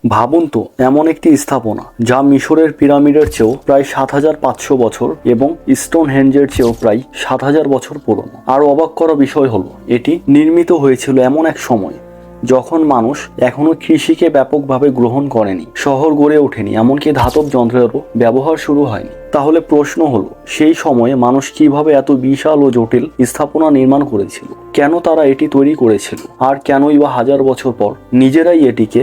ভাবুন তো, এমন একটি স্থাপনা যা মিশরের পিরামিডের চেয়েও প্রায় ৭৫০০ বছর এবং স্টোনহেঞ্জের চেয়েও প্রায় ৭০০০ বছর পুরনো। আর অবাক করা বিষয় হলো, এটি নির্মিত হয়েছিল এমন এক সময় যখন মানুষ এখনো কৃষিকে ব্যাপকভাবে গ্রহণ করেনি, শহর গড়ে ওঠেনি, এমনকি ধাতব যন্ত্রেরও ব্যবহার শুরু হয়নি। তাহলে প্রশ্ন হলো, সেই সময়ে মানুষ কিভাবে এত বিশাল ও জটিল স্থাপনা নির্মাণ করেছিল? কেন তারা এটি তৈরি করেছিল? আর কেনই বা হাজার বছর পর নিজেরাই এটিকে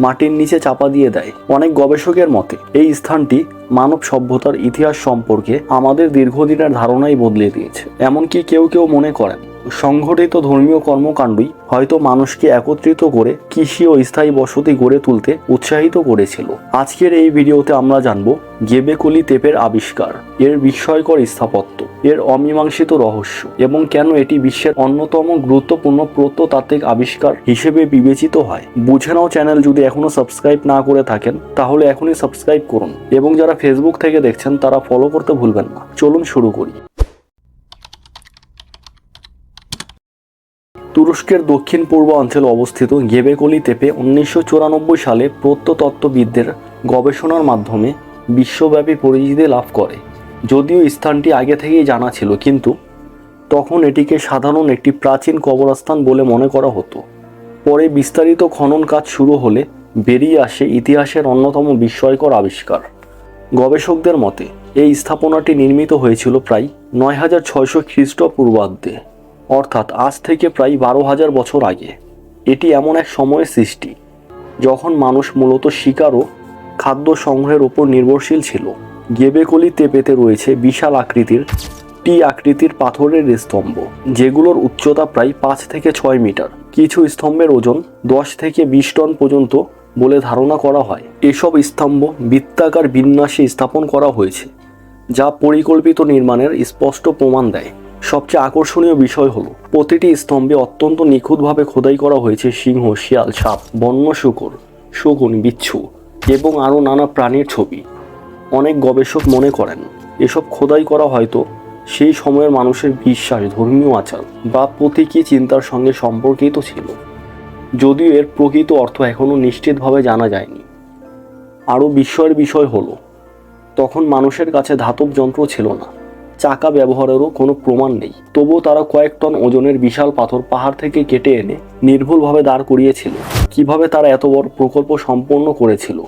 মাটির নিচে চাপা দিয়ে দেয়? অনেক গবেষকের মতে এই স্থানটি মানব সভ্যতার ইতিহাস সম্পর্কে আমাদের দীর্ঘদিনের ধারণাই বদলে দিয়েছে। এমনকি কেউ কেউ মনে করেন সংঘটিত ধর্মীয় কর্মকাণ্ডই হয়তো মানুষকে একত্রিত করে কৃষি ও স্থায়ী বসতি গড়ে তুলতে উৎসাহিত করেছিল। আজকের এই ভিডিওতে আমরা জানব গেবেকলি তেপের আবিষ্কার, এর বিস্ময়কর স্থাপত্য, এর অমীমাংসিত রহস্য এবং কেন এটি বিশ্বের অন্যতম গুরুত্বপূর্ণ প্রত্নতাত্ত্বিক আবিষ্কার হিসেবে বিবেচিত হয়। বুঝে নাও, চ্যানেল যদি এখনো সাবস্ক্রাইব না করে থাকেন তাহলে এখনই সাবস্ক্রাইব করুন এবং যারা ফেসবুক থেকে দেখছেন তারা ফলো করতে ভুলবেন না। চলুন শুরু করি। তুরস্কের দক্ষিণ পূর্ব অঞ্চলে অবস্থিত গেবেকলি তেপে 1994 সালে প্রত্নতত্ত্ববিদদের গবেষণার মাধ্যমে বিশ্বব্যাপী পরিচিতি লাভ করে। যদিও স্থানটি আগে থেকেই জানা ছিল, কিন্তু তখন এটিকে সাধারণ একটি প্রাচীন কবরস্থান বলে মনে করা হতো। পরে বিস্তারিত খনন কাজ শুরু হলে বেরিয়ে আসে ইতিহাসের অন্যতম বিস্ময়কর আবিষ্কার। গবেষকদের মতে এই স্থাপনাটি নির্মিত হয়েছিল প্রায় ৯৬০০ খ্রিস্টপূর্বাব্দে, অর্থাৎ আজ থেকে প্রায় ১২,০০০ বছর আগে। এটি এমন এক সময়ের সৃষ্টি যখন মানুষ মূলত শিকার ও খাদ্য সংগ্রহের উপর নির্ভরশীল ছিল। গেবেকলি তেপেতে রয়েছে বিশাল আকৃতির টি আকৃতির পাথরের স্তম্ভ, যেগুলোর উচ্চতা প্রায় ৫ থেকে ৬ মিটার। কিছু স্তম্ভের ওজন ১০ থেকে ২০ টন পর্যন্ত বলে ধারণা করা হয়। এসব স্তম্ভ বৃত্তাকার বিন্যাসে স্থাপন করা হয়েছে, যা পরিকল্পিত নির্মাণের স্পষ্ট প্রমাণ দেয়। সবচেয়ে আকর্ষণীয় বিষয় হলো, প্রতিটি স্তম্ভে অত্যন্ত নিখুঁতভাবে খোদাই করা হয়েছে সিংহ, শিয়াল, সাপ, বন্য শূকর, শকুন, বিচ্ছু এবং আরও নানা প্রাণীর ছবি। অনেক গবেষক মনে করেন এসব খোদাই করা হয়তো সেই সময়ের মানুষের বিশ্বাস, ধর্মীয় আচার বা প্রতীকী চিন্তার সঙ্গে সম্পর্কিত ছিল, যদিও এর প্রকৃত অর্থ এখনও নিশ্চিতভাবে জানা যায়নি। আরও বিস্ময়ের বিষয় হলো, তখন মানুষের কাছে ধাতব যন্ত্র ছিল না, চাকা ব্যবহারেরও কোনো প্রমাণ নেই। তবুও তারা কয়েক টন ওজনের বিশাল পাথর পাহাড় থেকে কেটে এনে নির্ভুলভাবে দাঁড় করিয়েছিল। কিভাবে তারা এত বড় প্রকল্প সম্পন্ন করেছিল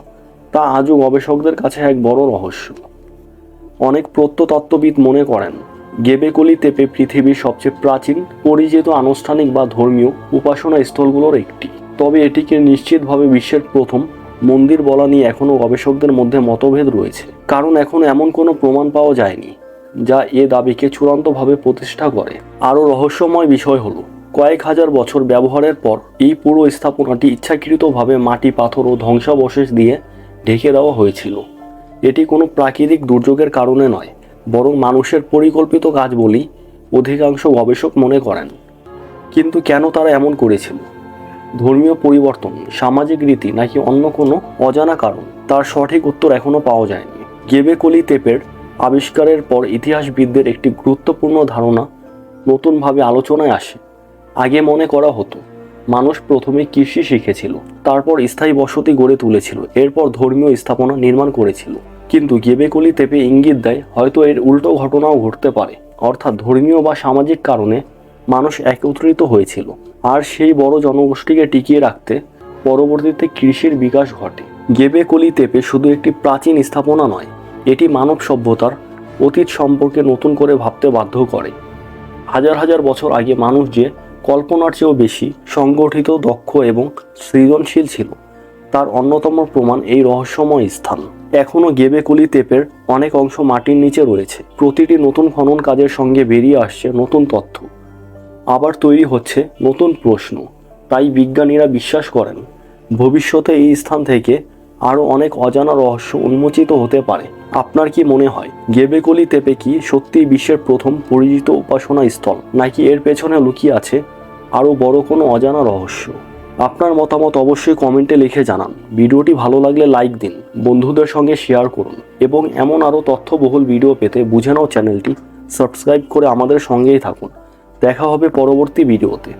তা আজও গবেষকদের কাছে এক বড় রহস্য। অনেক প্রত্নতত্ত্ববিদ মনে করেন গেবেকলি তেপে পৃথিবীর সবচেয়ে প্রাচীন পরিচিত আনুষ্ঠানিক বা ধর্মীয় উপাসনা স্থলগুলোর একটি। তবে এটিকে নিশ্চিতভাবে বিশ্বের প্রথম মন্দির বলা নিয়ে এখনও গবেষকদের মধ্যে মতভেদ রয়েছে, কারণ এখনও এমন কোনো প্রমাণ পাওয়া যায়নি যা এ দাবিকে চূড়ান্তভাবে প্রতিষ্ঠা করে। আরও রহস্যময় বিষয় হলো, কয়েক হাজার বছর ব্যবহারের পর এই পুরো স্থাপনাটি ইচ্ছাকৃতভাবে মাটি, পাথর ও ধ্বংসাবশেষ দিয়ে ঢেকে দেওয়া হয়েছিল। এটি কোনো প্রাকৃতিক দুর্যোগের কারণে নয়, বরং মানুষের পরিকল্পিত কাজ বলেই অধিকাংশ গবেষক মনে করেন। কিন্তু কেন তারা এমন করেছিল? ধর্মীয় পরিবর্তন, সামাজিক রীতি, নাকি অন্য কোনো অজানা কারণ? তার সঠিক উত্তর এখনও পাওয়া যায়নি। গেবেকলি তেপের আবিষ্কারের পর ইতিহাসবিদদের একটি গুরুত্বপূর্ণ ধারণা নতুনভাবে আলোচনায় আসে। আগে মনে করা হতো মানুষ প্রথমে কৃষি শিখেছিল, তারপর স্থায়ী বসতি গড়ে তুলেছিল, এরপর ধর্মীয় স্থাপনা নির্মাণ করেছিল। কিন্তু গেবেকলি তেপে ইঙ্গিত দেয় হয়তো এর উল্টো ঘটনাও ঘটতে পারে, অর্থাৎ ধর্মীয় বা সামাজিক কারণে মানুষ একত্রিত হয়েছিল, আর সেই বড় জনগোষ্ঠীকে টিকিয়ে রাখতে পরবর্তীতে কৃষির বিকাশ ঘটে। গেবেকলি তেপে শুধু একটি প্রাচীন স্থাপনা নয়, এটি মানব সভ্যতার অতীত সম্পর্কে নতুন করে ভাবতে বাধ্য করে। হাজার হাজার বছর আগে মানুষ যে কল্পনার চেয়েও বেশি সংগঠিত, দক্ষ এবং সৃজনশীল ছিল তার অন্যতম প্রমাণ এই রহস্যময় স্থান। এখনও গেবেকলি তেপের অনেক অংশ মাটির নিচে রয়েছে। প্রতিটি নতুন খনন কাজের সঙ্গে বেরিয়ে আসছে নতুন তথ্য, আবার তৈরি হচ্ছে নতুন প্রশ্ন। তাই বিজ্ঞানীরা বিশ্বাস করেন ভবিষ্যতে এই স্থান থেকে আরও অনেক অজানা রহস্য উন্মোচিত হতে পারে। আপনার কি মনে হয় গেবেকলি তেপে কি সত্যিই বিশ্বের প্রথম পরিচিত উপাসনা স্থল, নাকি এর পেছনে লুকিয়ে আছে আরও বড় কোনো অজানা রহস্য? আপনার মতামত অবশ্যই কমেন্টে লিখে জানান। ভিডিওটি ভালো লাগলে লাইক দিন, বন্ধুদের সঙ্গে শেয়ার করুন এবং এমন আরও তথ্যবহুল ভিডিও পেতে বুঝে নাও চ্যানেলটি সাবস্ক্রাইব করে আমাদের সঙ্গেই থাকুন। দেখা হবে পরবর্তী ভিডিওতে।